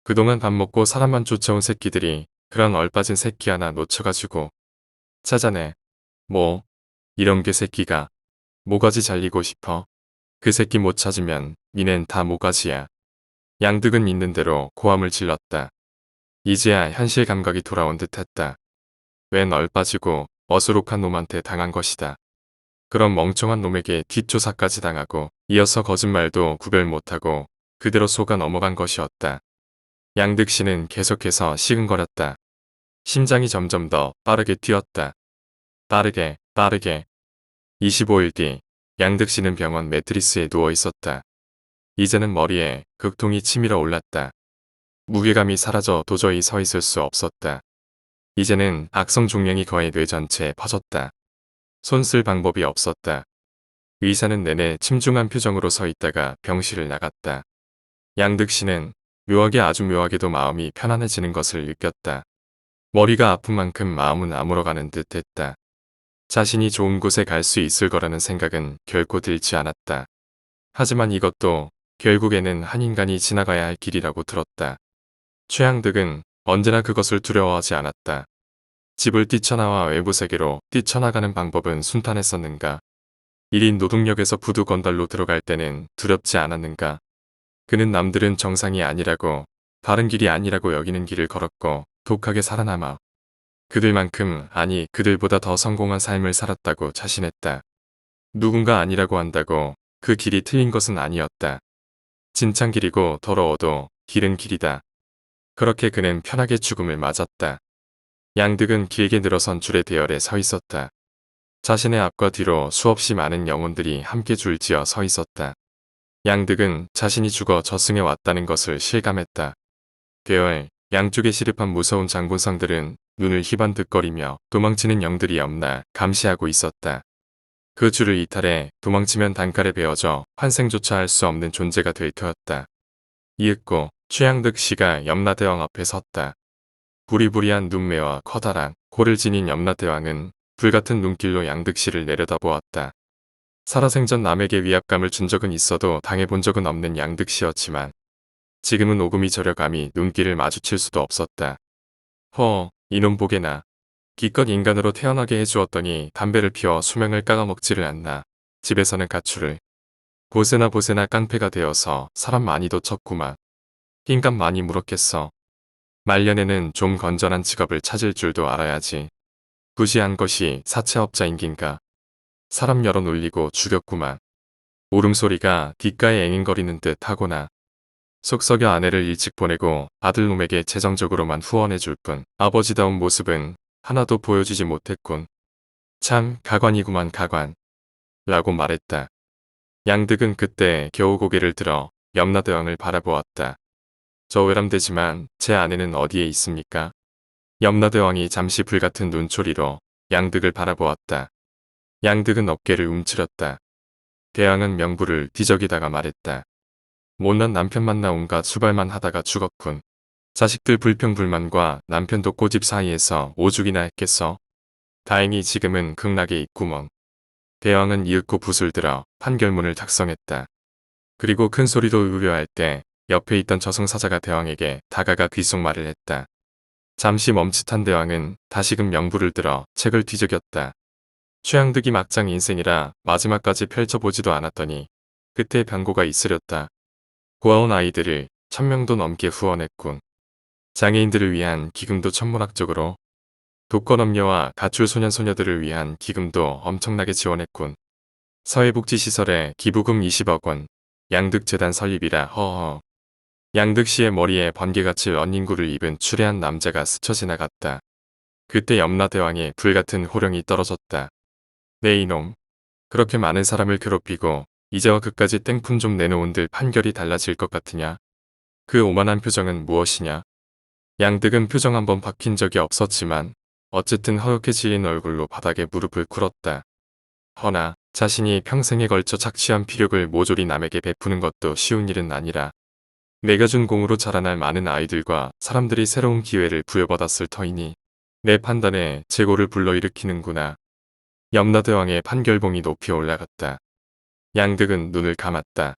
그동안 밥 먹고 사람만 쫓아온 새끼들이 그런 얼빠진 새끼 하나 놓쳐가지고 찾아내. 뭐? 이런 게 새끼가 모가지 잘리고 싶어. 그 새끼 못 찾으면 니넨 다 모가지야. 양득은 있는 대로 고함을 질렀다. 이제야 현실 감각이 돌아온 듯했다. 웬 얼빠지고 어수룩한 놈한테 당한 것이다. 그런 멍청한 놈에게 뒷조사까지 당하고 이어서 거짓말도 구별 못하고 그대로 속아 넘어간 것이었다. 양득 씨는 계속해서 시근거렸다. 심장이 점점 더 빠르게 뛰었다. 빠르게. 25일 뒤 양득 씨는 병원 매트리스에 누워 있었다. 이제는 머리에 극통이 치밀어 올랐다. 무게감이 사라져 도저히 서 있을 수 없었다. 이제는 악성 종양이 거의 뇌 전체에 퍼졌다. 손 쓸 방법이 없었다. 의사는 내내 침중한 표정으로 서 있다가 병실을 나갔다. 양득 씨는 아주 묘하게도 마음이 편안해지는 것을 느꼈다. 머리가 아픈 만큼 마음은 아물어가는 듯 했다. 자신이 좋은 곳에 갈 수 있을 거라는 생각은 결코 들지 않았다. 하지만 이것도 결국에는 한 인간이 지나가야 할 길이라고 들었다. 최양득은 언제나 그것을 두려워하지 않았다. 집을 뛰쳐나와 외부 세계로 뛰쳐나가는 방법은 순탄했었는가? 1인 노동력에서 부두 건달로 들어갈 때는 두렵지 않았는가? 그는 남들은 정상이 아니라고, 바른 길이 아니라고 여기는 길을 걸었고 독하게 살아남아 그들만큼, 아니 그들보다 더 성공한 삶을 살았다고 자신했다. 누군가 아니라고 한다고 그 길이 틀린 것은 아니었다. 진창 길이고 더러워도 길은 길이다. 그렇게 그는 편하게 죽음을 맞았다. 양득은 길게 늘어선 줄의 대열에 서 있었다. 자신의 앞과 뒤로 수없이 많은 영혼들이 함께 줄지어 서 있었다. 양득은 자신이 죽어 저승에 왔다는 것을 실감했다. 계열, 양쪽에 시립한 무서운 장군상들은 눈을 희번득거리며 도망치는 영들이 없나 감시하고 있었다. 그 줄을 이탈해 도망치면 단칼에 베어져 환생조차 할 수 없는 존재가 될 터였다. 이윽고 최양득 씨가 염라대왕 앞에 섰다. 부리부리한 눈매와 커다란 코를 지닌 염라대왕은 불같은 눈길로 양득 씨를 내려다보았다. 살아생전 남에게 위압감을 준 적은 있어도 당해본 적은 없는 양득 씨였지만 지금은 오금이 저려 감히 눈길을 마주칠 수도 없었다. 이놈 보게나. 기껏 인간으로 태어나게 해주었더니 담배를 피워 수명을 깎아먹지를 않나. 집에서는 가출을. 보세나 깡패가 되어서 사람 많이도 쳤구만. 흰값 많이 물었겠어. 말년에는 좀 건전한 직업을 찾을 줄도 알아야지. 부시한 것이 사채업자인긴가. 사람 여러 놀리고 죽였구만. 울음소리가 뒷가에 앵앵거리는 듯 하거나 속 썩여 아내를 일찍 보내고 아들놈에게 재정적으로만 후원해줄 뿐 아버지다운 모습은 하나도 보여주지 못했군. 참 가관이구만 가관. 라고 말했다. 양득은 그때 겨우 고개를 들어 염라대왕을 바라보았다. 저 외람되지만 제 아내는 어디에 있습니까? 염라대왕이 잠시 불같은 눈초리로 양득을 바라보았다. 양득은 어깨를 움츠렸다. 대왕은 명부를 뒤적이다가 말했다. 못난 남편 만나 온갖 수발만 하다가 죽었군. 자식들 불평불만과 남편도 꼬집 사이에서 오죽이나 했겠어. 다행히 지금은 극락에 있구먼. 대왕은 이윽고 붓을 들어 판결문을 작성했다. 그리고 큰 소리로 우려할 때 옆에 있던 저승사자가 대왕에게 다가가 귓속말을 했다. 잠시 멈칫한 대왕은 다시금 명부를 들어 책을 뒤적였다. 최양득이 막장 인생이라 마지막까지 펼쳐보지도 않았더니 끝에 병고가 있으렸다. 고아원 아이들을 1000명도 넘게 후원했군. 장애인들을 위한 기금도 천문학적으로, 독거nom녀와 가출 소년소녀들을 위한 기금도 엄청나게 지원했군. 사회복지시설에 기부금 20억 원, 양득재단 설립이라 허허. 양득 씨의 머리에 번개같이 런닝구를 입은 추레한 남자가 스쳐 지나갔다. 그때 염라대왕의 불같은 호령이 떨어졌다. 네 이놈. 그렇게 많은 사람을 괴롭히고 이제와 그까지 땡푼 좀 내놓은들 판결이 달라질 것 같으냐? 그 오만한 표정은 무엇이냐? 양득은 표정 한번 바뀐 적이 없었지만 어쨌든 허옇게 지인 얼굴로 바닥에 무릎을 꿇었다. 허나 자신이 평생에 걸쳐 착취한 피력을 모조리 남에게 베푸는 것도 쉬운 일은 아니라 내가 준 공으로 자라날 많은 아이들과 사람들이 새로운 기회를 부여받았을 터이니 내 판단에 재고를 불러일으키는구나. 염라대왕의 판결봉이 높이 올라갔다. 양득은 눈을 감았다.